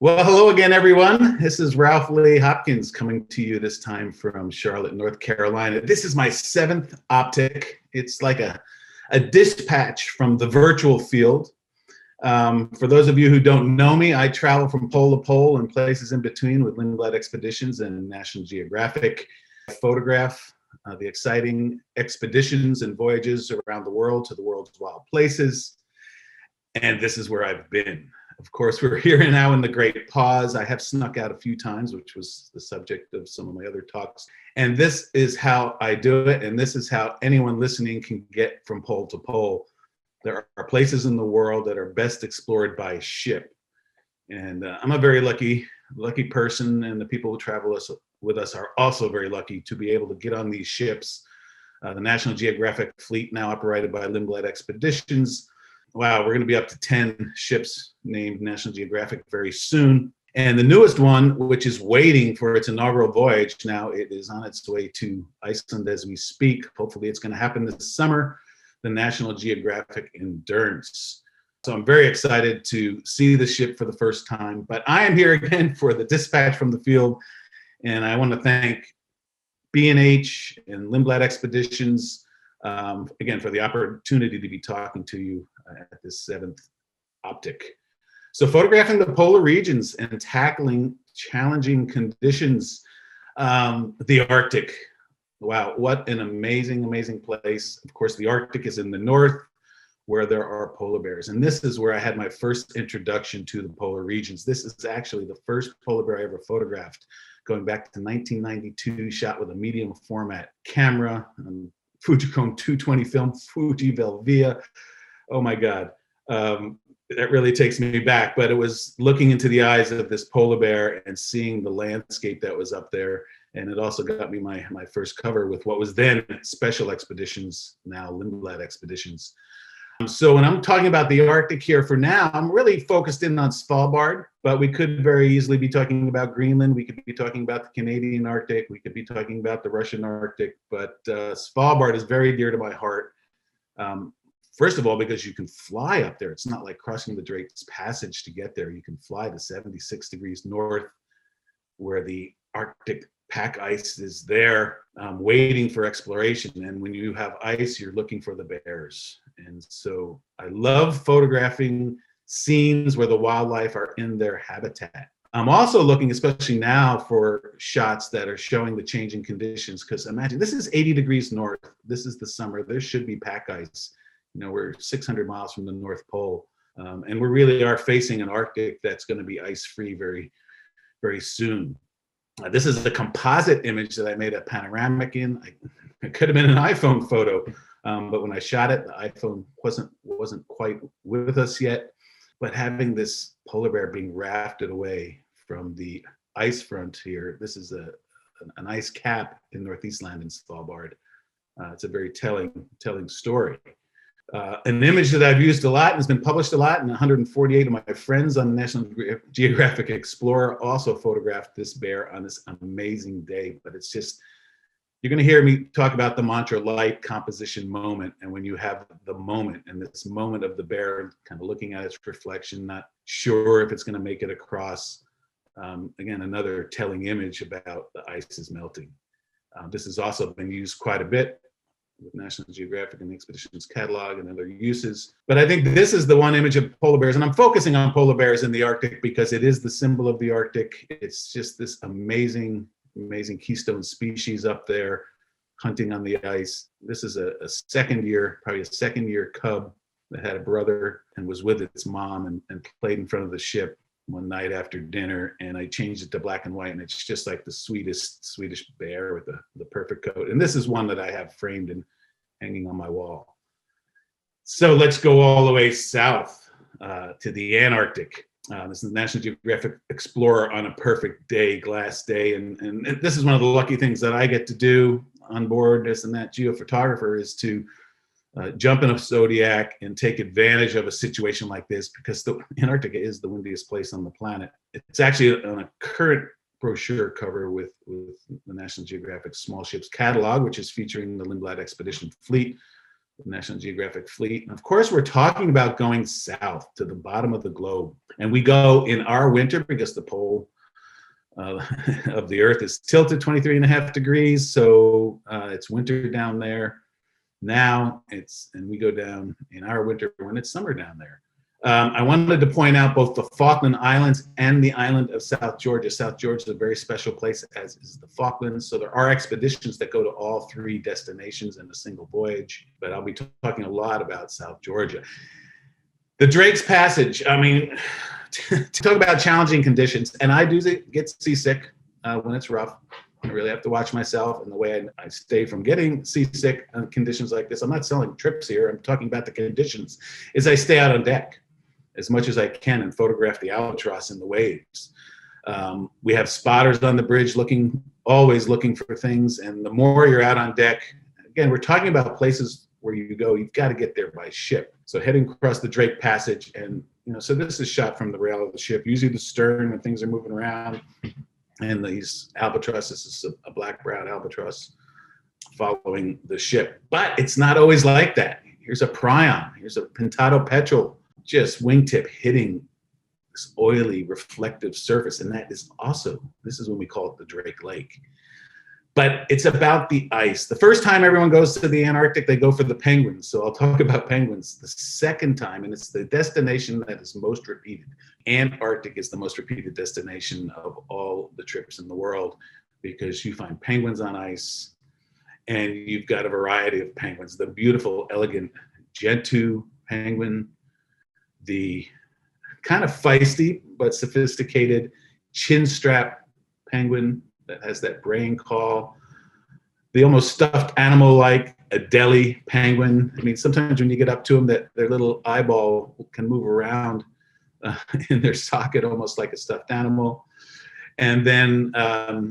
Well, hello again, everyone. This is Ralph Lee Hopkins coming to you this time from Charlotte, North Carolina. This is my seventh OPTIC. It's like a dispatch from the virtual field. For those of you who don't know me, I travel from pole to pole and places in between with Lindblad Expeditions and National Geographic. I photograph the exciting expeditions and voyages around the world to the world's wild places. And this is where I've been. Of course, we're here now in the Great Pause. I have snuck out a few times, which was the subject of some of my other talks. And this is how I do it. And this is how anyone listening can get from pole to pole. There are places in the world that are best explored by ship. And I'm a very lucky person. And the people who travel with us are also very lucky to be able to get on these ships. The National Geographic fleet, now operated by Lindblad Expeditions. Wow, we're going to be up to 10 ships named National Geographic very soon. And the newest one, which is waiting for its inaugural voyage, now it is on its way to Iceland as we speak. Hopefully it's going to happen this summer, the National Geographic Endurance. So I'm very excited to see the ship for the first time. But I am here again for the dispatch from the field. And I want to thank B&H and Lindblad Expeditions, again, for the opportunity to be talking to you at this seventh OPTIC. So photographing the polar regions and tackling challenging conditions. The Arctic. Wow, what an amazing, amazing place. Of course, the Arctic is in the north where there are polar bears. And this is where I had my first introduction to the polar regions. This is actually the first polar bear I ever photographed, going back to 1992, shot with a medium format camera, Fujicom 220 film, Fuji Velvia. Oh my God, that really takes me back. But it was looking into the eyes of this polar bear and seeing the landscape that was up there. And it also got me my first cover with what was then Special Expeditions, now Lindblad Expeditions. So when I'm talking about the Arctic here for now, I'm really focused in on Svalbard, but we could very easily be talking about Greenland. We could be talking about the Canadian Arctic. We could be talking about the Russian Arctic, but Svalbard is very dear to my heart. First of all, because you can fly up there. It's not like crossing the Drake's Passage to get there. You can fly to 76 degrees north where the Arctic pack ice is there waiting for exploration. And when you have ice, you're looking for the bears. And so I love photographing scenes where the wildlife are in their habitat. I'm also looking, especially now, for shots that are showing the changing conditions, because imagine this is 80 degrees north. This is the summer. There should be pack ice. You know, we're 600 miles from the North Pole. And we really are facing an Arctic that's going to be ice-free very, very soon. This is a composite image that I made a panoramic in. It could have been an iPhone photo, but when I shot it, the iPhone wasn't quite with us yet. But having this polar bear being rafted away from the ice front here, this is an ice cap in Northeast Land in Svalbard. It's a very telling story. An image that I've used a lot and has been published a lot, and 148 of my friends on the National Geographic Explorer also photographed this bear on this amazing day. But it's just, you're going to hear me talk about the mantra light, composition, moment. And when you have the moment, and this moment of the bear kind of looking at its reflection, not sure if it's going to make it across, again, another telling image about the ice is melting. This has also been used quite a bit with National Geographic and the Expeditions catalog and other uses. But I think this is the one image of polar bears, and I'm focusing on polar bears in the Arctic because it is the symbol of the Arctic. It's just this amazing, amazing keystone species up there hunting on the ice. This is a second year cub that had a brother and was with its mom and played in front of the ship one night after dinner, and I changed it to black and white, and it's just like the sweetest Swedish bear with the perfect coat. And this is one that I have framed and hanging on my wall. So let's go all the way south to the Antarctic. This is the National Geographic Explorer on a perfect day, glass day, and this is one of the lucky things that I get to do on board as a Nat Geo photographer, is to jump in a Zodiac and take advantage of a situation like this, because the Antarctica is the windiest place on the planet. It's actually on a current brochure cover with the National Geographic Small Ships catalog, which is featuring the Lindblad Expedition fleet, the National Geographic fleet. And of course, we're talking about going south to the bottom of the globe. And we go in our winter because the pole of the Earth is tilted 23.5 degrees. So it's winter down there now. And we go down in our winter when it's summer down there. I wanted to point out both the Falkland Islands and the island of South Georgia. South Georgia is a very special place, as is the Falklands. So there are expeditions that go to all three destinations in a single voyage, but I'll be talking a lot about South Georgia. The Drake's Passage, I mean, to talk about challenging conditions, and I do get seasick when it's rough. I really have to watch myself and the way I stay from getting seasick on conditions like this. I'm not selling trips here. I'm talking about the conditions, is I stay out on deck as much as I can and photograph the albatross in the waves. We have spotters on the bridge always looking for things. And the more you're out on deck, again, we're talking about places where you go, you've got to get there by ship. So heading across the Drake Passage, and so this is shot from the rail of the ship, usually the stern when things are moving around. And these albatrosses, this is a black-browed albatross following the ship. But it's not always like that. Here's a prion, here's a pintado petrel, just wingtip hitting this oily reflective surface. And that is also, this is when we call it the Drake Lake. But it's about the ice. The first time everyone goes to the Antarctic, they go for the penguins. So I'll talk about penguins. The second time, and it's the destination that is most repeated. Antarctic is the most repeated destination of all the trips in the world because you find penguins on ice and you've got a variety of penguins. The beautiful, elegant Gentoo penguin, the kind of feisty but sophisticated chinstrap penguin that has that braying call, the almost stuffed animal-like Adelie penguin. I mean, sometimes when you get up to them, that their little eyeball can move around in their socket, almost like a stuffed animal. And then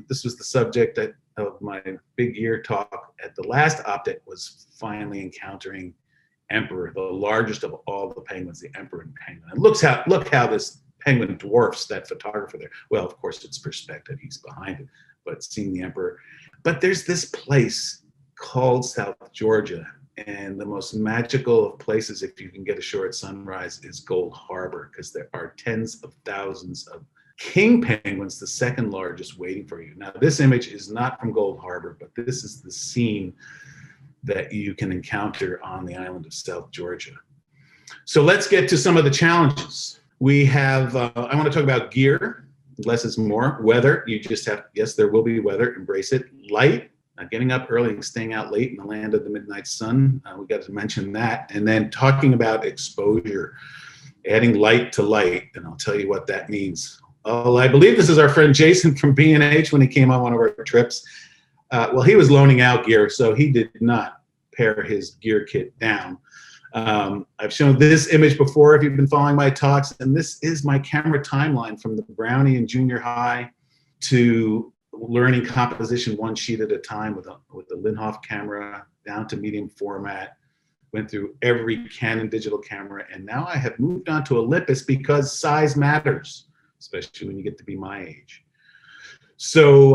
this was the subject of my big year talk at the last OPTIC, was finally encountering Emperor, the largest of all the penguins, the Emperor penguin. And look how this penguin dwarfs that photographer there. Well, of course, it's perspective. He's behind it, but seeing the Emperor. But there's this place called South Georgia, and the most magical of places, if you can get ashore at sunrise, is Gold Harbor, because there are tens of thousands of king penguins, the second largest, waiting for you. Now, this image is not from Gold Harbor, but this is the scene that you can encounter on the island of South Georgia. So let's get to some of the challenges. We have, I want to talk about gear. Less is more. Weather, you just have, yes, there will be weather, embrace it. Light, getting up early and staying out late in the land of the midnight sun. We got to mention that. And then talking about exposure, adding light to light. And I'll tell you what that means. Oh, I believe this is our friend Jason from B&H when he came on one of our trips. Well, he was loaning out gear, so he did not pare his gear kit down. I've shown this image before if you've been following my talks, and this is my camera timeline from the Brownie in junior high to learning composition one sheet at a time with the Linhof camera down to medium format. Went through every Canon digital camera, and now I have moved on to Olympus because size matters, especially when you get to be my age. So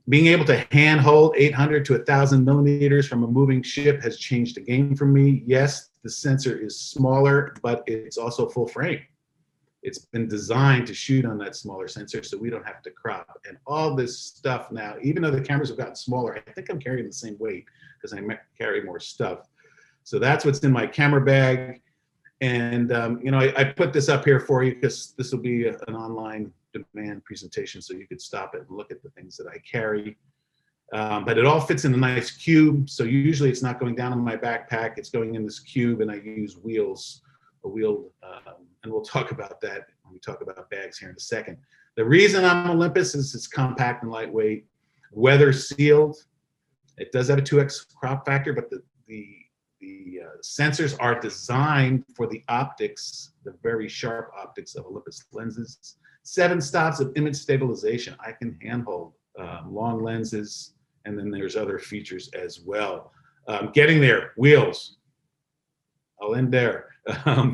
being able to hand hold 800 to 1,000 millimeters from a moving ship has changed the game for me. Yes, the sensor is smaller, but it's also full frame. It's been designed to shoot on that smaller sensor so we don't have to crop. And all this stuff now, even though the cameras have gotten smaller, I think I'm carrying the same weight because I carry more stuff. So that's what's in my camera bag. And I put this up here for you because this will be an online demand presentation, so you could stop it and look at the things that I carry. But it all fits in a nice cube. So usually it's not going down in my backpack. It's going in this cube, and I use wheels, and we'll talk about that when we talk about bags here in a second. The reason I'm Olympus is it's compact and lightweight, weather sealed. It does have a 2x crop factor, but the sensors are designed for the optics, the very sharp optics of Olympus lenses. 7 stops of image stabilization. I can handhold long lenses, and then there's other features as well. Getting there, wheels. I'll end there.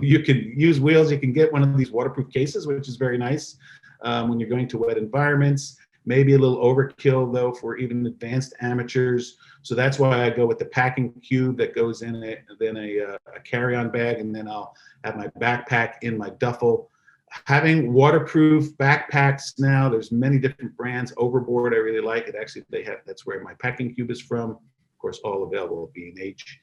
You can use wheels. You can get one of these waterproof cases, which is very nice when you're going to wet environments. Maybe a little overkill though for even advanced amateurs. So that's why I go with the packing cube that goes in it, then a carry-on bag, and then I'll have my backpack in my duffel. Having waterproof backpacks now, there's many different brands. Overboard, I really like it. Actually, that's where my packing cube is from. Of course, all available at B&H.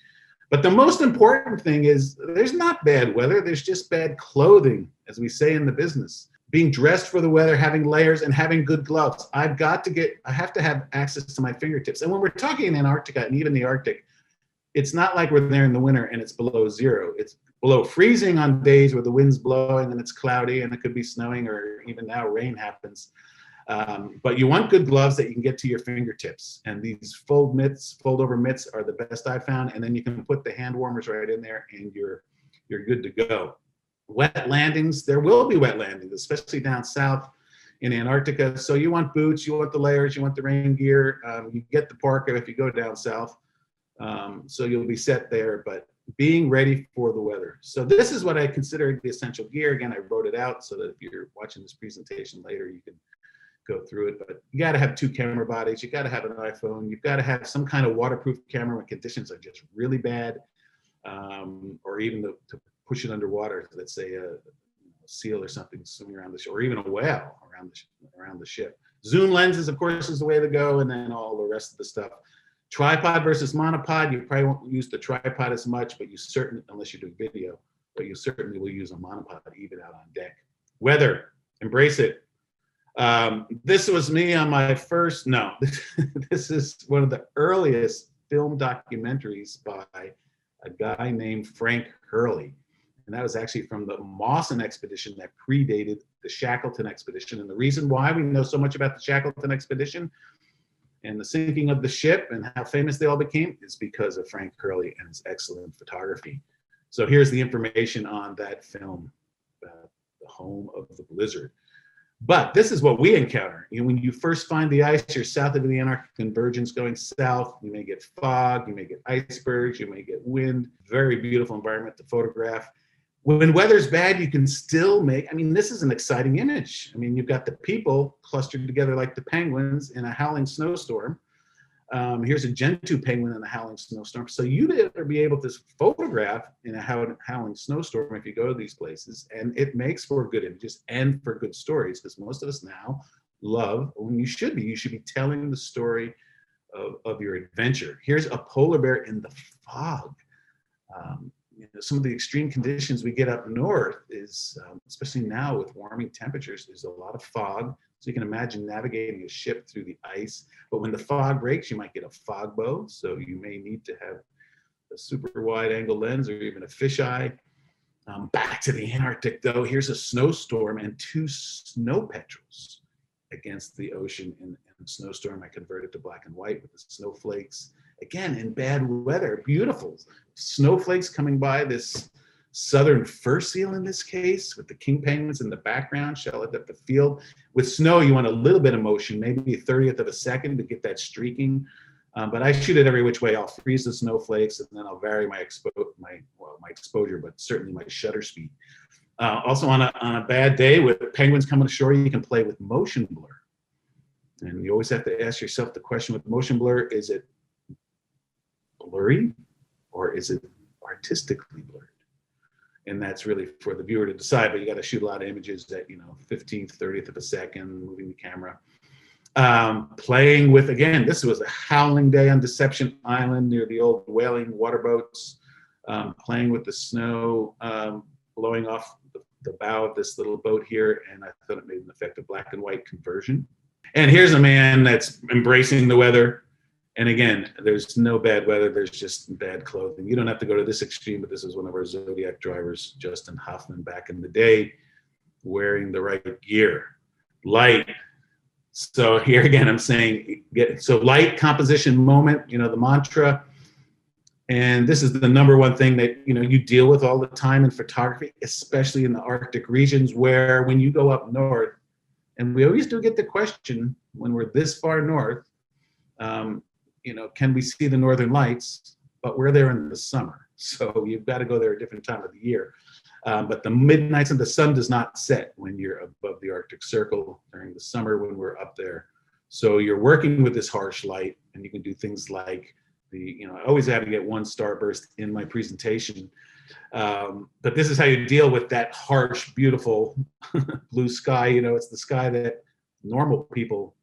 But the most important thing is there's not bad weather, there's just bad clothing, as we say in the business. Being dressed for the weather, having layers, and having good gloves. I have to have access to my fingertips. And when we're talking in Antarctica and even the Arctic, it's not like we're there in the winter and it's below zero. It's below freezing on days where the wind's blowing and it's cloudy and it could be snowing, or even now rain happens. But you want good gloves that you can get to your fingertips. And these fold over mitts are the best I've found. And then you can put the hand warmers right in there and you're good to go. Wet landings, there will be wet landings, especially down south in Antarctica. So you want boots, you want the layers, you want the rain gear. You get the parka if you go down south. So you'll be set there, but being ready for the weather. So this is what I consider the essential gear. Again, I wrote it out so that if you're watching this presentation later, you can go through it. But you got to have 2 camera bodies. You got to have an iPhone. You've got to have some kind of waterproof camera when conditions are just really bad, or even to push it underwater. Let's say a seal or something swimming around the shore, or even a whale around the ship. Zoom lenses, of course, is the way to go, and then all the rest of the stuff. Tripod versus monopod, you probably won't use the tripod as much, but you certainly, unless you do video, but you certainly will use a monopod even out on deck. Weather, embrace it. This was me on my first, no, this is one of the earliest film documentaries by a guy named Frank Hurley. And that was actually from the Mawson expedition that predated the Shackleton expedition. And the reason why we know so much about the Shackleton expedition and the sinking of the ship and how famous they all became is because of Frank Hurley and his excellent photography. So here's the information on that film, the home of the blizzard. But this is what we encounter. You know, when you first find the ice, you're south of the Antarctic convergence going south. You may get fog, you may get icebergs, you may get wind. Very beautiful environment to photograph. When weather's bad, you can still make, I mean, this is an exciting image. I mean, you've got the people clustered together like the penguins in a howling snowstorm. Here's a Gentoo penguin in a howling snowstorm. So you better be able to photograph in a howling snowstorm if you go to these places. And it makes for good images and for good stories, because most of us now love, when you should be telling the story of your adventure. Here's a polar bear in the fog. You know, some of the extreme conditions we get up north is, especially now with warming temperatures, there's a lot of fog. So you can imagine navigating a ship through the ice. But when the fog breaks, you might get a fog bow. So you may need to have a super wide angle lens or even a fisheye. Back to the Antarctic though, here's a snowstorm and 2 snow petrels against the ocean in a snowstorm. I converted to black and white with the snowflakes. Again, in bad weather, beautiful snowflakes coming by, this southern fur seal in this case, with the king penguins in the background, shelled up the field. With snow, you want a little bit of motion, maybe a 30th of a second to get that streaking. But I shoot it every which way. I'll freeze the snowflakes and then I'll vary my exposure, but certainly my shutter speed. Also on a bad day with penguins coming ashore, you can play with motion blur. And you always have to ask yourself the question with motion blur, is it blurry or is it artistically blurred? And that's really for the viewer to decide, but you got to shoot a lot of images at, 15th, 30th of a second, moving the camera. Playing with, again, this was a howling day on Deception Island near the old whaling water boats, playing with the snow, blowing off the bow of this little boat here, and I thought it made an effective black and white conversion. And here's a man that's embracing the weather. And again, there's no bad weather, there's just bad clothing. You don't have to go to this extreme, but this is one of our Zodiac drivers, Justin Hoffman, back in the day, wearing the right gear. Light. So here again, I'm saying, so light, composition, moment, the mantra. And this is the number one thing that, you deal with all the time in photography, especially in the Arctic regions, where when you go up north, and we always do get the question when we're this far north, can we see the northern lights? But we're there in the summer. So you've got to go there a different time of the year. But the midnights and the sun does not set when you're above the Arctic Circle during the summer when we're up there. So you're working with this harsh light, and you can do things like I always have to get one starburst in my presentation. But this is how you deal with that harsh, beautiful blue sky. It's the sky that normal people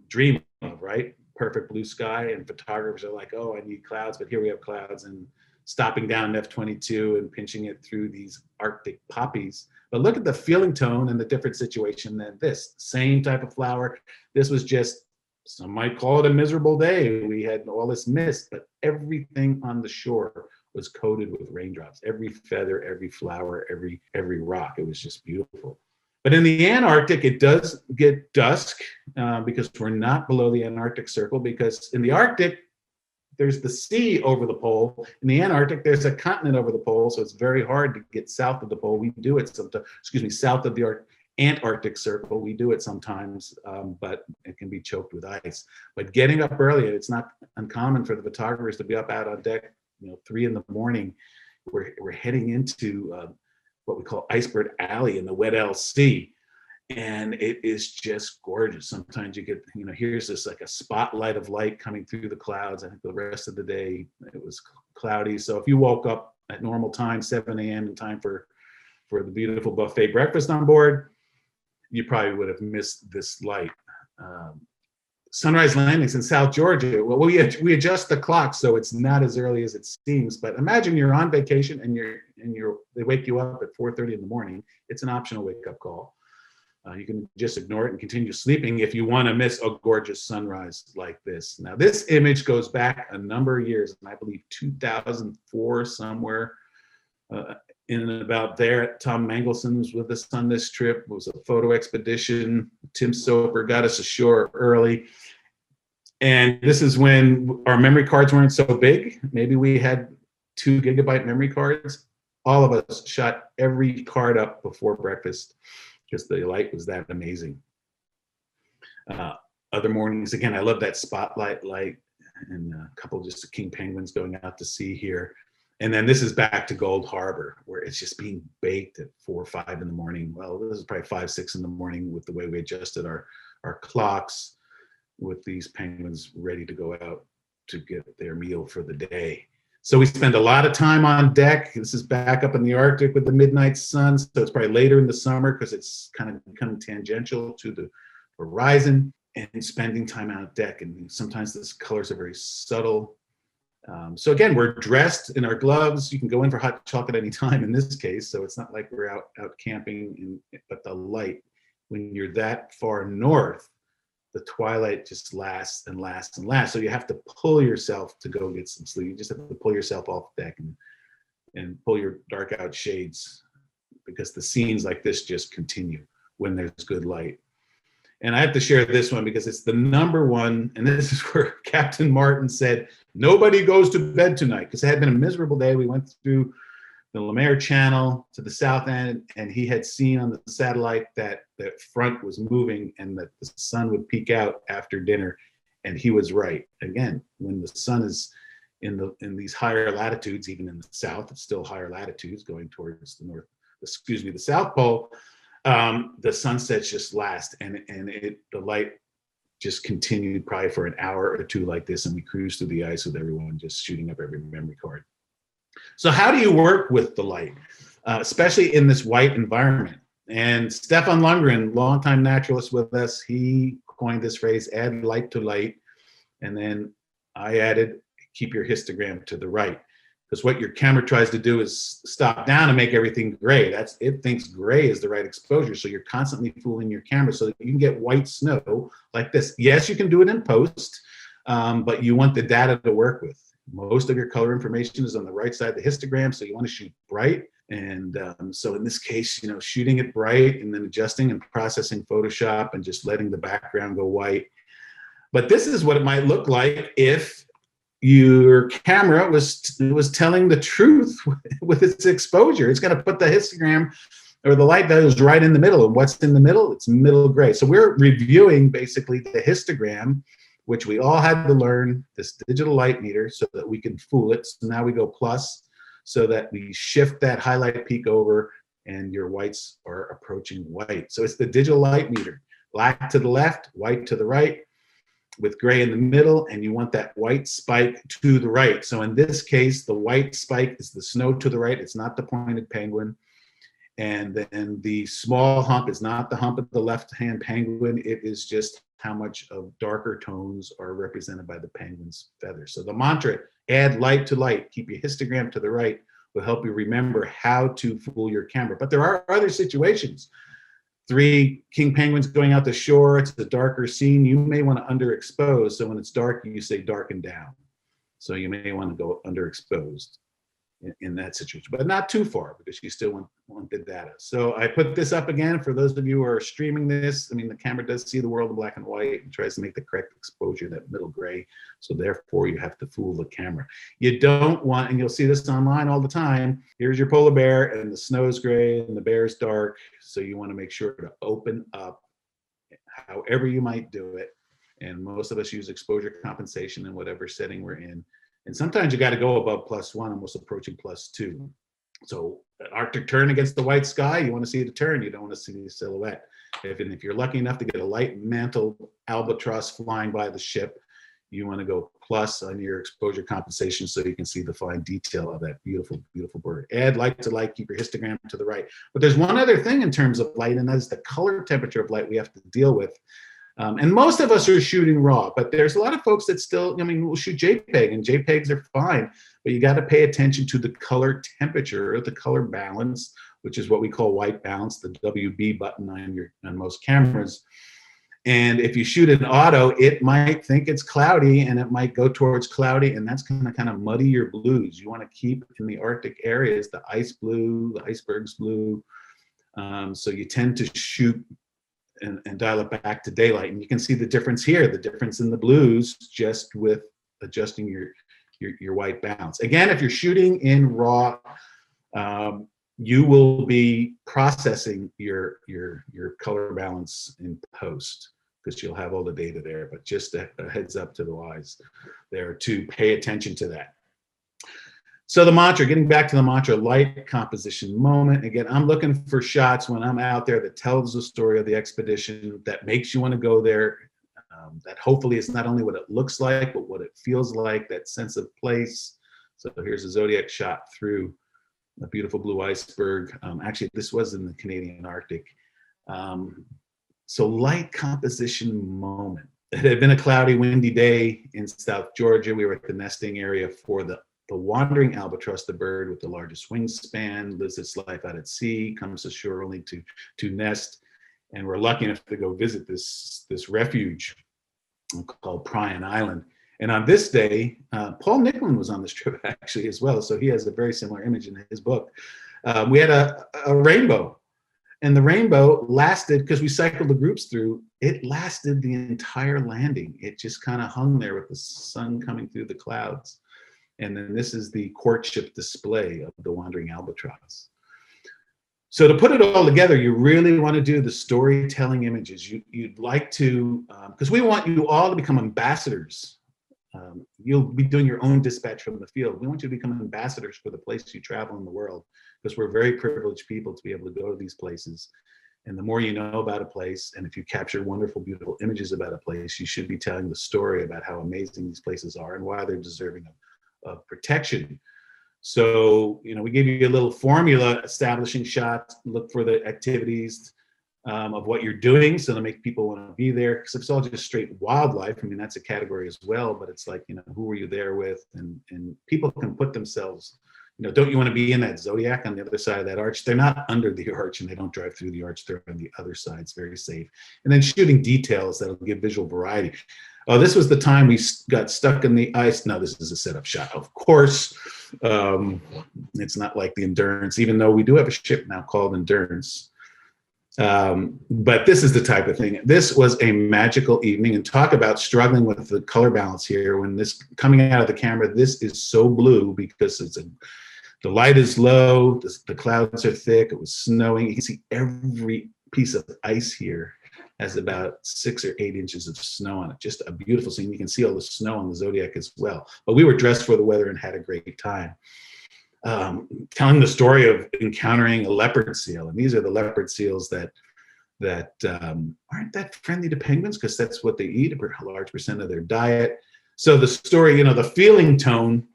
dream of, right? Perfect blue sky, and photographers are like, oh, I need clouds, but here we have clouds, and stopping down an F-22 and pinching it through these Arctic poppies. But look at the feeling tone and the different situation than this. Same type of flower. This was just, some might call it a miserable day. We had all this mist, but everything on the shore was coated with raindrops. Every feather, every flower, every rock. It was just beautiful. But in the Antarctic, it does get dusk because we're not below the Antarctic Circle, because in the Arctic, there's the sea over the pole. In the Antarctic, there's a continent over the pole, so it's very hard to get south of the pole. We do it sometimes, south of the Antarctic Circle. We do it sometimes, but it can be choked with ice. But getting up early, it's not uncommon for the photographers to be up out on deck, 3 in the morning. We're heading into what we call Iceberg Alley in the Wet Sea. And it is just gorgeous. Sometimes you get, here's this like a spotlight of light coming through the clouds. I think the rest of the day it was cloudy. So if you woke up at normal time, 7 a.m. in time for the beautiful buffet breakfast on board, you probably would have missed this light. Sunrise landings in South Georgia. Well, we adjust the clock so it's not as early as it seems. But imagine you're on vacation and they wake you up at 4:30 in the morning. It's an optional wake-up call. You can just ignore it and continue sleeping if you want to miss a gorgeous sunrise like this. Now, this image goes back a number of years, and I believe 2004 somewhere in and about there. Tom Mangelson was with us on this trip. It was a photo expedition. Tim Soper got us ashore early. And this is when our memory cards weren't so big. Maybe we had 2 gigabyte memory cards. All of us shot every card up before breakfast, because the light was that amazing. Other mornings, again, I love that spotlight light, and a couple just king penguins going out to sea here. And then this is back to Gold Harbor, where it's just being baked at 4 or 5 in the morning. Well, this is probably 5, 6 in the morning with the way we adjusted our clocks, with these penguins ready to go out to get their meal for the day. So we spend a lot of time on deck. This is back up in the Arctic with the midnight sun. So it's probably later in the summer because it's kind of becoming tangential to the horizon, and spending time on deck. And sometimes the colors are very subtle. So again, we're dressed in our gloves. You can go in for hot chocolate anytime in this case. So it's not like we're out camping, but the light, when you're that far north, the twilight just lasts and lasts and lasts. So you have to pull yourself to go get some sleep. You just have to pull yourself off deck and pull your dark out shades, because the scenes like this just continue when there's good light. And I have to share this one because it's the number one, and this is where Captain Martin said, nobody goes to bed tonight, because it had been a miserable day. We went through the Lemaire Channel to the south end, and he had seen on the satellite that the front was moving and that the sun would peak out after dinner, and he was right. Again, when the sun is in these higher latitudes, even in the south, it's still higher latitudes going towards the South Pole, the sunsets just last, and the light just continued probably for an hour or 2 like this, and we cruised through the ice with everyone just shooting up every memory card. So how do you work with the light, especially in this white environment? And Stefan Lundgren, longtime naturalist with us, he coined this phrase, add light to light. And then I added, keep your histogram to the right. Because what your camera tries to do is stop down and make everything gray. It thinks gray is the right exposure. So you're constantly fooling your camera so that you can get white snow like this. Yes, you can do it in post, but you want the data to work with. Most of your color information is on the right side of the histogram, so you want to shoot bright. And so in this case, shooting it bright and then adjusting and processing Photoshop and just letting the background go white. But this is what it might look like if your camera was telling the truth with its exposure. It's going to put the histogram or the light values right in the middle. And what's in the middle? It's middle gray. So we're reviewing basically the histogram, which we all had to learn this digital light meter so that we can fool it. So now we go plus so that we shift that highlight peak over and your whites are approaching white. So it's the digital light meter. Black to the left, white to the right, with gray in the middle, and you want that white spike to the right. So in this case, the white spike is the snow to the right. It's not the pointed penguin. And then the small hump is not the hump of the left-hand penguin. It is just how much of darker tones are represented by the penguin's feathers. So the mantra, add light to light, keep your histogram to the right, will help you remember how to fool your camera. But there are other situations. 3 king penguins going out the shore, it's a darker scene. You may want to underexpose. So when it's dark, you say darken down. So you may want to go underexposed in that situation, but not too far because you still want the data. So I put this up again for those of you who are streaming this. I mean, the camera does see the world in black and white and tries to make the correct exposure, that middle gray. So therefore you have to fool the camera. You don't want, and you'll see this online all the time, here's your polar bear and the snow is gray and the bear is dark. So you want to make sure to open up however you might do it. And most of us use exposure compensation in whatever setting we're in. And sometimes you got to go above +1, almost approaching +2. So an Arctic tern against the white sky, you want to see the tern, you don't want to see the silhouette. If you're lucky enough to get a light mantle albatross flying by the ship, you want to go plus on your exposure compensation so you can see the fine detail of that beautiful, beautiful bird. Add light to light, keep your histogram to the right. But there's one other thing in terms of light, and that is the color temperature of light we have to deal with. And most of us are shooting raw, but there's a lot of folks that still, I mean, will shoot JPEG, and JPEGs are fine, but you got to pay attention to the color temperature or the color balance, which is what we call white balance, the WB button on most cameras. And if you shoot in auto, it might think it's cloudy and it might go towards cloudy, and that's going to kind of muddy your blues. You want to keep in the Arctic areas the ice blue, the icebergs blue. So you tend to shoot and dial it back to daylight. And you can see the difference here, the difference in the blues just with adjusting your white balance. Again, if you're shooting in RAW, you will be processing your color balance in post because you'll have all the data there, but just a heads up to the eyes there to pay attention to that. So the mantra, getting back to the mantra, light composition moment. Again, I'm looking for shots when I'm out there that tells the story of the expedition, that makes you want to go there, that hopefully it's not only what it looks like, but what it feels like, that sense of place. So here's a Zodiac shot through a beautiful blue iceberg. Actually, this was in the Canadian Arctic. So light composition moment. It had been a cloudy, windy day in South Georgia. We were at the nesting area for the wandering albatross, the bird with the largest wingspan, lives its life out at sea, comes ashore only to nest. And we're lucky enough to go visit this refuge called Pryan Island. And on this day, Paul Nicklin was on this trip actually as well. So he has a very similar image in his book. We had a rainbow, and the rainbow lasted, because we cycled the groups through, it lasted the entire landing. It just kind of hung there with the sun coming through the clouds. And then this is the courtship display of the wandering albatross. So to put it all together, you really want to do the storytelling images. You'd like to, because we want you all to become ambassadors. You'll be doing your own dispatch from the field. We want you to become ambassadors for the place you travel in the world, because we're very privileged people to be able to go to these places. And the more you know about a place, and if you capture wonderful, beautiful images about a place, you should be telling the story about how amazing these places are and why they're deserving of protection. So, we give you a little formula, establishing shots, look for the activities of what you're doing, so to make people want to be there. Because if it's all just straight wildlife, I mean, that's a category as well, but it's like, who were you there with? And people can put themselves, don't you want to be in that Zodiac on the other side of that arch? They're not under the arch and they don't drive through the arch. They're on the other side. It's very safe. And then shooting details that'll give visual variety. Oh, this was the time we got stuck in the ice. No, this is a setup shot. Of course, it's not like the Endurance, even though we do have a ship now called Endurance. But this is the type of thing. This was a magical evening, and talk about struggling with the color balance here. When this coming out of the camera, this is so blue because the light is low, the clouds are thick, it was snowing. You can see every piece of ice here has about 6 or 8 inches of snow on it. Just a beautiful scene. You can see all the snow on the Zodiac as well. But we were dressed for the weather and had a great time. Telling the story of encountering a leopard seal. And these are the leopard seals that that aren't that friendly to penguins, because that's what they eat, a large percent of their diet. So the story, the feeling tone,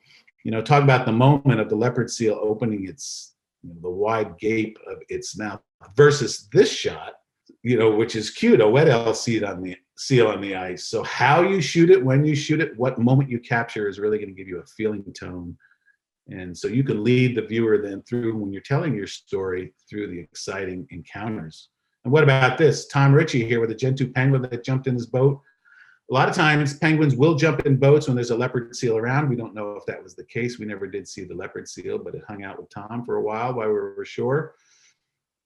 talk about the moment of the leopard seal opening its, the wide gape of its mouth versus this shot, which is cute, a wet L seal on the ice. So how you shoot it, when you shoot it, what moment you capture is really going to give you a feeling tone. And so you can lead the viewer then through, when you're telling your story, through the exciting encounters. And what about this? Tom Ritchie here with a Gentoo penguin that jumped in his boat. A lot of times penguins will jump in boats when there's a leopard seal around. We don't know if that was the case. We never did see the leopard seal, but it hung out with Tom for a while we were ashore.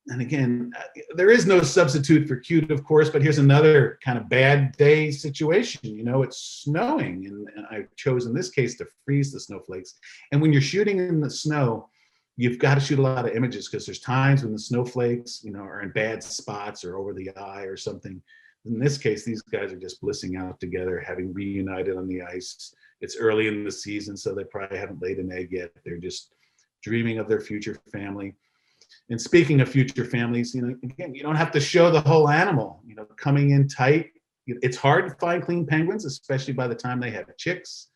And again, there is no substitute for cute, of course, but here's another kind of bad day situation. It's snowing, and I chose in this case to freeze the snowflakes. And when you're shooting in the snow, you've got to shoot a lot of images, because there's times when the snowflakes, are in bad spots or over the eye or something. In this case, these guys are just blissing out together, having reunited on the ice. It's early in the season, so they probably haven't laid an egg yet. They're just dreaming of their future family. And speaking of future families, again, you don't have to show the whole animal, coming in tight. It's hard to find clean penguins, especially by the time they have chicks.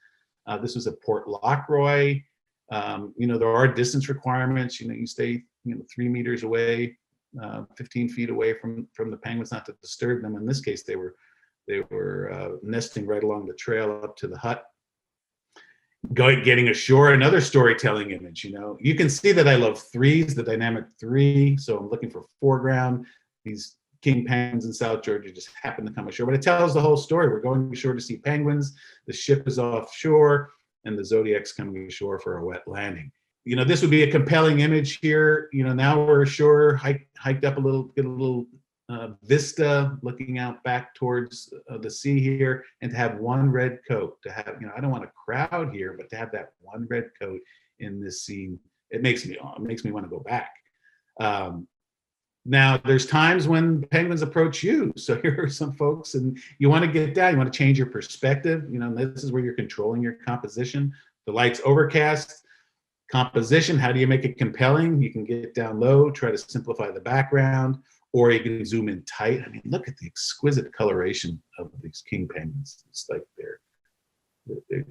This was at Port Lockroy. There are distance requirements. You stay 3 meters away, 15 feet away from the penguins, not to disturb them. In this case, they were nesting right along the trail up to the hut. Getting ashore, another storytelling image. You can see that I love threes, the dynamic three. So I'm looking for foreground. These king penguins in South Georgia just happen to come ashore, but it tells the whole story. We're going ashore to see penguins. The ship is offshore, and the Zodiac's coming ashore for a wet landing. This would be a compelling image here. Now we're ashore, hiked up a little, get a little vista looking out back towards the sea here, and to have one red coat, to have, I don't want a crowd here, but to have that one red coat in this scene, it makes me want to go back. Now there's times when penguins approach you. So here are some folks, and you want to get down, you want to change your perspective. This is where you're controlling your composition. The light's overcast. Composition, how do you make it compelling? You can get down low, try to simplify the background, or you can zoom in tight. I mean, look at the exquisite coloration of these king penguins. It's like they're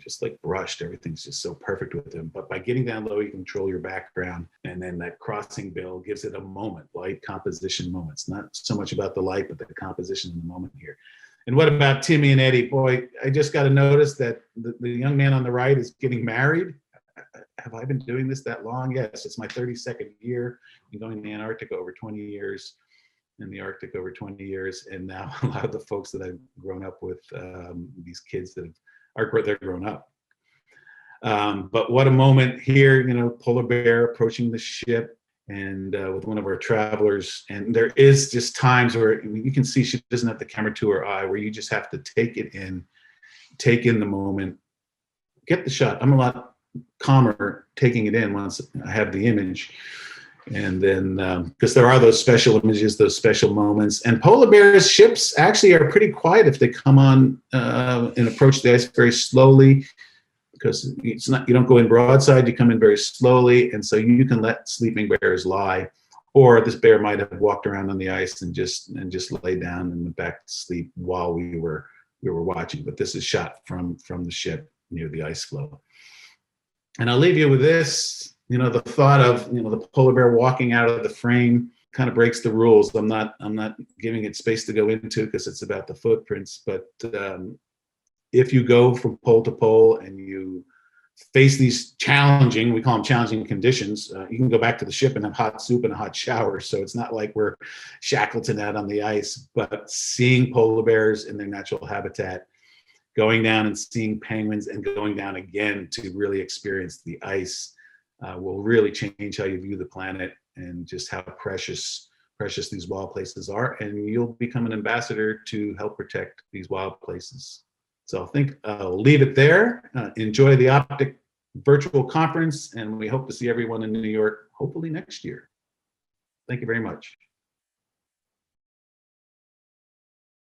just like brushed. Everything's just so perfect with them. But by getting down low, you control your background, and then that crossing bill gives it a moment, light composition moments. Not so much about the light, but the composition in the moment here. And what about Timmy and Eddie? Boy, I just got to notice that the young man on the right is getting married. Have I been doing this that long? Yes, it's my 32nd year. I'm going to the Antarctic over 20 years, in the Arctic over 20 years, and now a lot of the folks that I've grown up with, these kids they're grown up. But what a moment here, polar bear approaching the ship, and with one of our travelers. And there is just times where you can see she doesn't have the camera to her eye, where you just have to take in the moment, get the shot. I'm a lot calmer taking it in once I have the image. And then, because there are those special images, those special moments. And polar bears' ships actually are pretty quiet if they come on and approach the ice very slowly, because you don't go in broadside, you come in very slowly. And so you can let sleeping bears lie, or this bear might have walked around on the ice and just lay down and went back to sleep while we were watching. But this is shot from the ship near the ice floe. And I'll leave you with this. The thought of, the polar bear walking out of the frame kind of breaks the rules. I'm not giving it space to go into, because it's about the footprints. But if you go from pole to pole and you face these we call them challenging conditions, you can go back to the ship and have hot soup and a hot shower. So it's not like we're Shackleton out on the ice, but seeing polar bears in their natural habitat, going down and seeing penguins, and going down again to really experience the ice, will really change how you view the planet, and just how precious these wild places are. And you'll become an ambassador to help protect these wild places. So I think I'll leave it there. Enjoy the OPTIC virtual conference, and we hope to see everyone in New York hopefully next year. Thank you very much.